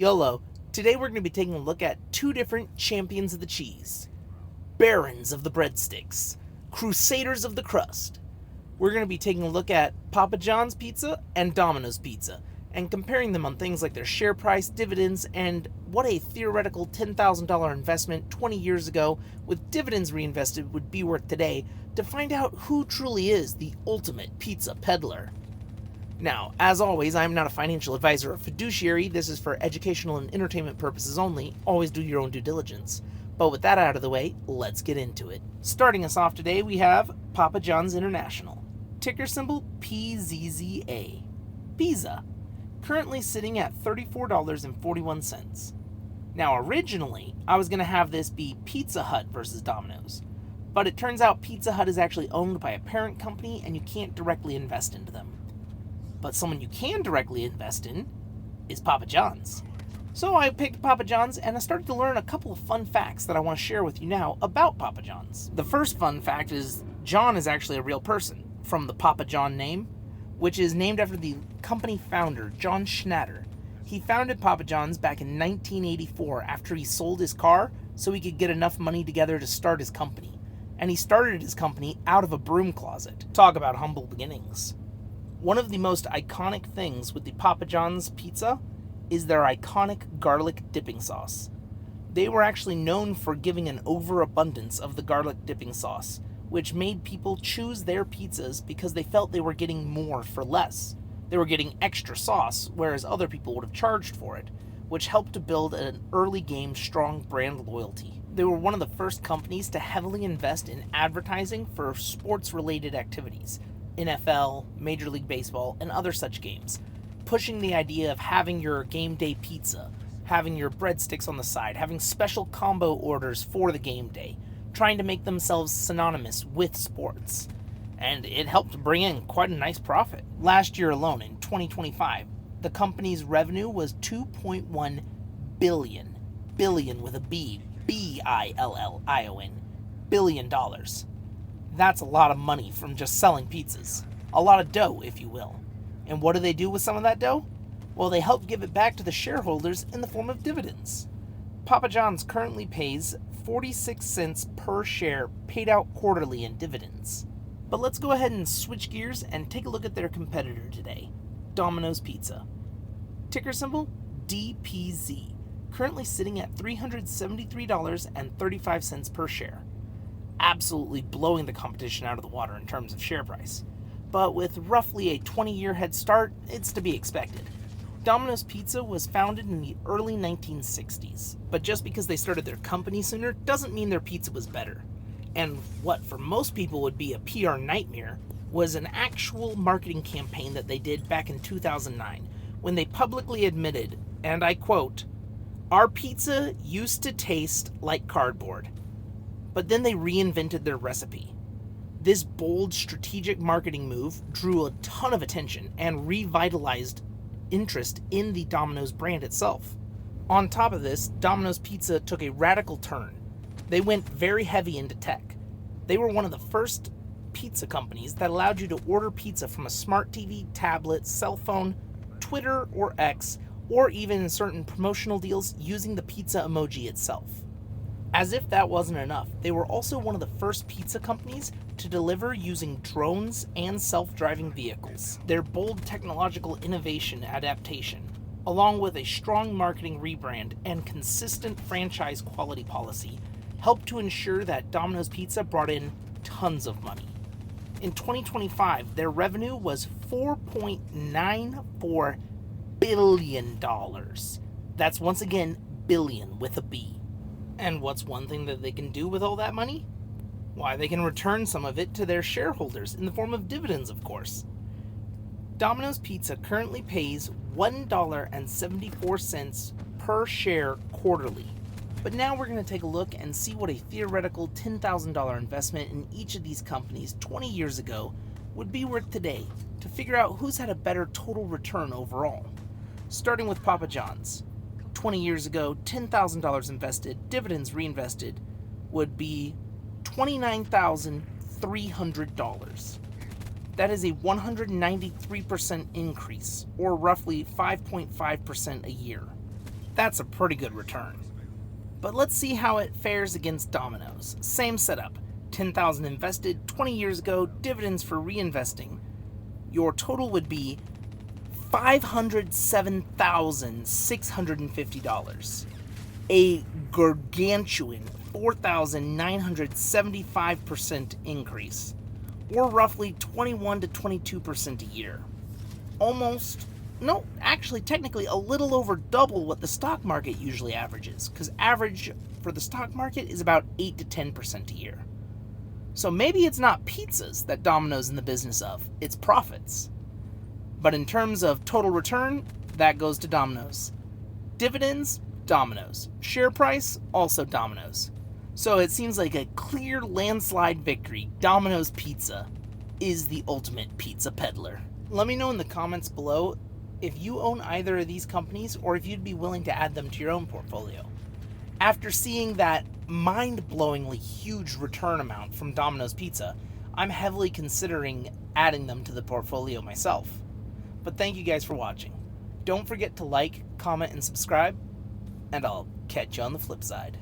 YOLO. Today we're going to be taking a look at two different champions of the cheese. Barons of the breadsticks. Crusaders of the crust. We're going to be taking a look at Papa John's pizza and Domino's pizza, and comparing them on things like their share price, dividends, and what a theoretical $10,000 investment 20 years ago with dividends reinvested would be worth today, to find out who truly is the ultimate pizza peddler. Now, as always, I'm not a financial advisor or fiduciary. This is for educational and entertainment purposes only. Always do your own due diligence. But with that out of the way, let's get into it. Starting us off today, we have Papa John's International. Ticker symbol PZZA. Pizza. Currently sitting at $34.41. Now, originally, I was going to have this be Pizza Hut versus Domino's. But it turns out Pizza Hut is actually owned by a parent company and you can't directly invest into them. But someone you can directly invest in is Papa John's. So I picked Papa John's and I started to learn a couple of fun facts that I want to share with you now about Papa John's. The first fun fact is John is actually a real person, from the Papa John name, which is named after the company founder, John Schnatter. He founded Papa John's back in 1984 after he sold his car so he could get enough money together to start his company. And he started his company out of a broom closet. Talk about humble beginnings. One of the most iconic things with the Papa John's pizza is their iconic garlic dipping sauce. They were actually known for giving an overabundance of the garlic dipping sauce, which made people choose their pizzas because they felt they were getting more for less. They were getting extra sauce, whereas other people would have charged for it, which helped to build an early game strong brand loyalty. They were one of the first companies to heavily invest in advertising for sports-related activities, NFL, Major League Baseball, and other such games, pushing the idea of having your game day pizza, having your breadsticks on the side, having special combo orders for the game day, trying to make themselves synonymous with sports. And it helped bring in quite a nice profit. Last year alone, in 2025, the company's revenue was $2.1 billion. Billion with a B. B-I-L-L-I-O-N. Billion dollars. That's a lot of money from just selling pizzas. A lot of dough, if you will. And what do they do with some of that dough? Well, they help give it back to the shareholders in the form of dividends. Papa John's currently pays 46 cents per share paid out quarterly in dividends. But let's go ahead and switch gears and take a look at their competitor today, Domino's Pizza. Ticker symbol DPZ, currently sitting at $373.35 per share. Absolutely blowing the competition out of the water in terms of share price. But with roughly a 20-year head start, it's to be expected. Domino's Pizza was founded in the early 1960s, but just because they started their company sooner doesn't mean their pizza was better. And what for most people would be a PR nightmare was an actual marketing campaign that they did back in 2009, when they publicly admitted, and I quote, "Our pizza used to taste like cardboard." But then they reinvented their recipe. This bold strategic marketing move drew a ton of attention and revitalized interest in the Domino's brand itself. On top of this, Domino's Pizza took a radical turn. They went very heavy into tech. They were one of the first pizza companies that allowed you to order pizza from a smart TV, tablet, cell phone, Twitter or X, or even in certain promotional deals using the pizza emoji itself. As if that wasn't enough, they were also one of the first pizza companies to deliver using drones and self-driving vehicles. Their bold technological innovation adaptation, along with a strong marketing rebrand and consistent franchise quality policy, helped to ensure that Domino's Pizza brought in tons of money. In 2025, their revenue was $4.94 billion. That's once again billion with a B. And what's one thing that they can do with all that money? Why, they can return some of it to their shareholders in the form of dividends, of course. Domino's Pizza currently pays $1.74 per share quarterly. But now we're going to take a look and see what a theoretical $10,000 investment in each of these companies 20 years ago would be worth today, to figure out who's had a better total return overall. Starting with Papa John's. 20 years ago, $10,000 invested, dividends reinvested, would be $29,300. That is a 193% increase, or roughly 5.5% a year. That's a pretty good return. But let's see how it fares against Domino's. Same setup. 10,000 invested 20 years ago, dividends for reinvesting. Your total would be $507,650. A gargantuan 4,975% increase, or roughly 21 to 22% a year. Technically a little over double what the stock market usually averages, because average for the stock market is about 8 to 10% a year. So maybe it's not pizzas that Domino's in the business of, it's profits. But in terms of total return, that goes to Domino's. Dividends, Domino's. Share price, also Domino's. So it seems like a clear landslide victory. Domino's Pizza is the ultimate pizza peddler. Let me know in the comments below if you own either of these companies or if you'd be willing to add them to your own portfolio. After seeing that mind-blowingly huge return amount from Domino's Pizza, I'm heavily considering adding them to the portfolio myself. But thank you guys for watching. Don't forget to like, comment, and subscribe, and I'll catch you on the flip side.